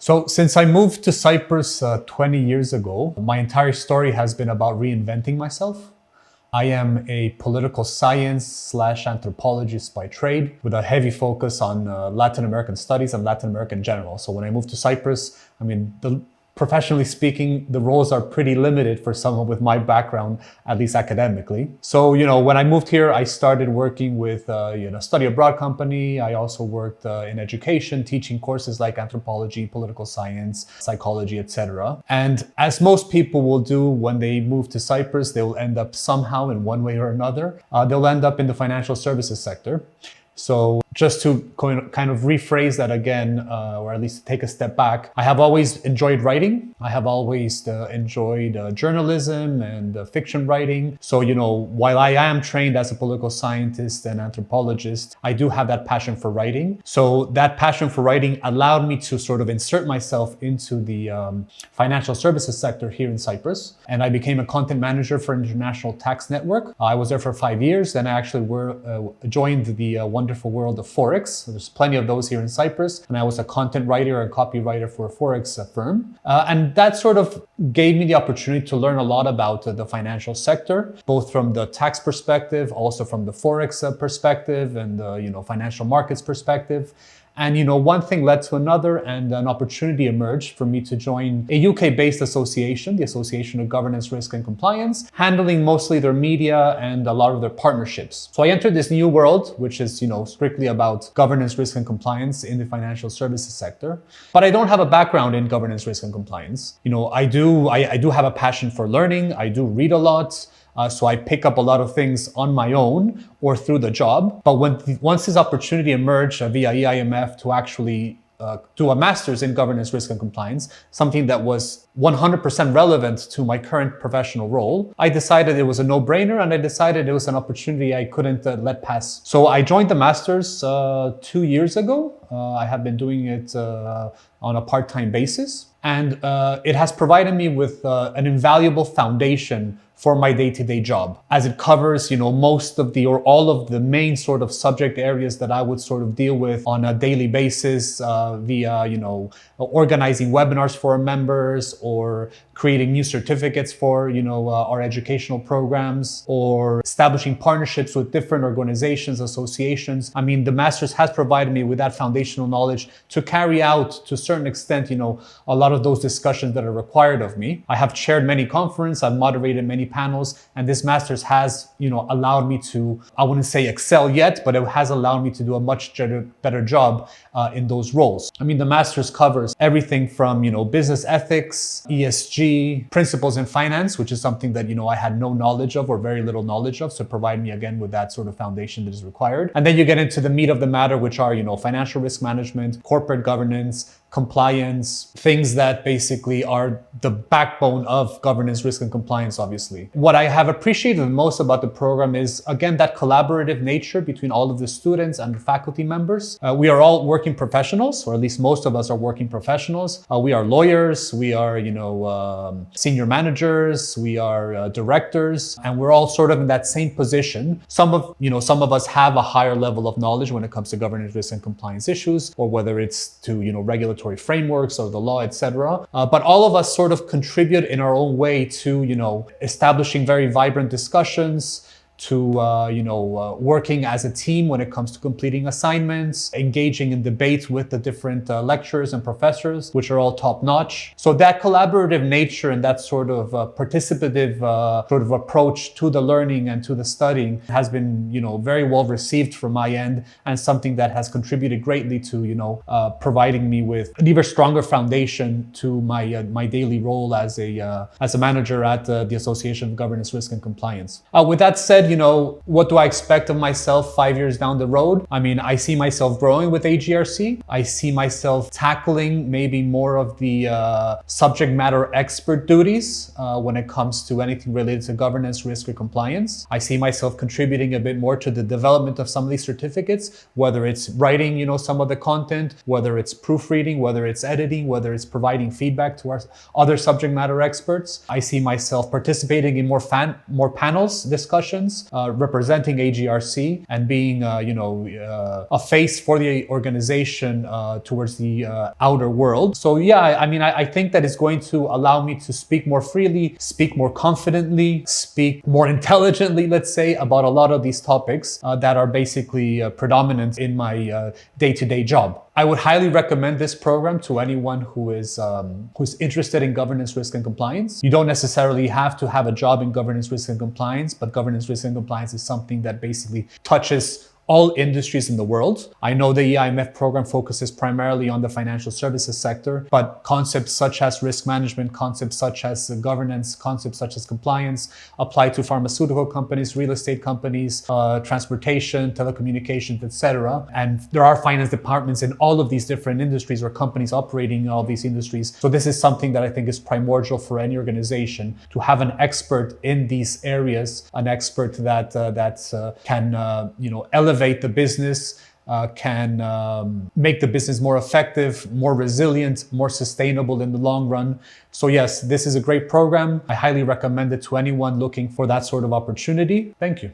So since I moved to Cyprus 20 years ago, my entire story has been about reinventing myself. I am a political science / anthropologist by trade with a heavy focus on Latin American studies and Latin America in general. So when I moved to Cyprus, professionally speaking, the roles are pretty limited for someone with my background, at least academically. So, when I moved here, I started working with, study abroad company. I also worked in education, teaching courses like anthropology, political science, psychology, etc. And as most people will do when they move to Cyprus, they will end up somehow in one way or another. They'll end up in the financial services sector. So just to kind of rephrase that again, or at least take a step back, I have always enjoyed writing. I have always enjoyed journalism and fiction writing. So, while I am trained as a political scientist and anthropologist, I do have that passion for writing. So that passion for writing allowed me to sort of insert myself into the financial services sector here in Cyprus. And I became a content manager for International Tax Network. I was there for 5 years. Then I actually joined the wonderful world of forex. There's plenty of those here in Cyprus. And I was a content writer and copywriter for a forex firm. And that sort of gave me the opportunity to learn a lot about the financial sector, both from the tax perspective, also from the forex perspective and the financial markets perspective. And one thing led to another, and an opportunity emerged for me to join a UK-based association, the Association of Governance, Risk and Compliance, handling mostly their media and a lot of their partnerships. So I entered this new world, which is strictly about governance, risk and compliance in the financial services sector. But I don't have a background in governance, risk and compliance. I do have a passion for learning. I do read a lot. So I pick up a lot of things on my own or through the job. But once this opportunity emerged via EIMF to actually do a master's in governance, risk and compliance, something that was 100% relevant to my current professional role, I decided it was a no-brainer, and I decided it was an opportunity I couldn't let pass. So I joined the master's 2 years ago. I have been doing it on a part-time basis, and it has provided me with an invaluable foundation for my day-to-day job, as it covers, most of the or all of the main sort of subject areas that I would sort of deal with on a daily basis via, organizing webinars for our members, or creating new certificates for, our educational programs, or establishing partnerships with different organizations, associations. The master's has provided me with that foundational knowledge to carry out, to a certain extent, a lot of those discussions that are required of me. I have chaired many conferences, I've moderated many panels, and this master's has, allowed me to, I wouldn't say excel yet, but it has allowed me to do a much better job in those roles. The master's covers everything from, business ethics, ESG, principles in finance, which is something that, I had no knowledge of or very little knowledge of, so provide me again with that sort of foundation that is required. And then you get into the meat of the matter, which are, financial risk management, corporate governance, compliance, things that basically are the backbone of governance, risk, and compliance, obviously. What I have appreciated the most about the program is, again, that collaborative nature between all of the students and the faculty members. We are all working professionals, or at least most of us are working professionals. We are lawyers, we are, senior managers, we are directors, and we're all sort of in that same position. Some of us have a higher level of knowledge when it comes to governance, risk, and compliance issues, or whether it's to, regulatory frameworks or the law, etc. But all of us sort of contribute in our own way to, establishing very vibrant discussions, to working as a team when it comes to completing assignments, engaging in debate with the different lecturers and professors, which are all top-notch. So that collaborative nature and that sort of participative sort of approach to the learning and to the studying has been, very well received from my end, and something that has contributed greatly to, providing me with an even stronger foundation to my daily role as a manager at the Association of Governance, Risk and Compliance. With that said, what do I expect of myself 5 years down the road? I see myself growing with AGRC. I see myself tackling maybe more of the subject matter expert duties when it comes to anything related to governance, risk, or compliance. I see myself contributing a bit more to the development of some of these certificates, whether it's writing, some of the content, whether it's proofreading, whether it's editing, whether it's providing feedback to our other subject matter experts. I see myself participating in more panels discussions, compliance, representing AGRC and being, a face for the organization towards the outer world. So yeah, I think that it's going to allow me to speak more freely, speak more confidently, speak more intelligently, let's say, about a lot of these topics that are basically predominant in my day-to-day job. I would highly recommend this program to anyone who's interested in governance, risk, and compliance. You don't necessarily have to have a job in governance, risk, and compliance, but governance, risk, and compliance is something that basically touches all industries in the world. I know the EIMF program focuses primarily on the financial services sector, but concepts such as risk management, concepts such as governance, concepts such as compliance apply to pharmaceutical companies, real estate companies, transportation, telecommunications, etc. And there are finance departments in all of these different industries or companies operating in all these industries. So this is something that I think is primordial for any organization to have an expert in these areas, an expert that can elevate the business, can make the business more effective, more resilient, more sustainable in the long run. So yes, this is a great program. I highly recommend it to anyone looking for that sort of opportunity. Thank you.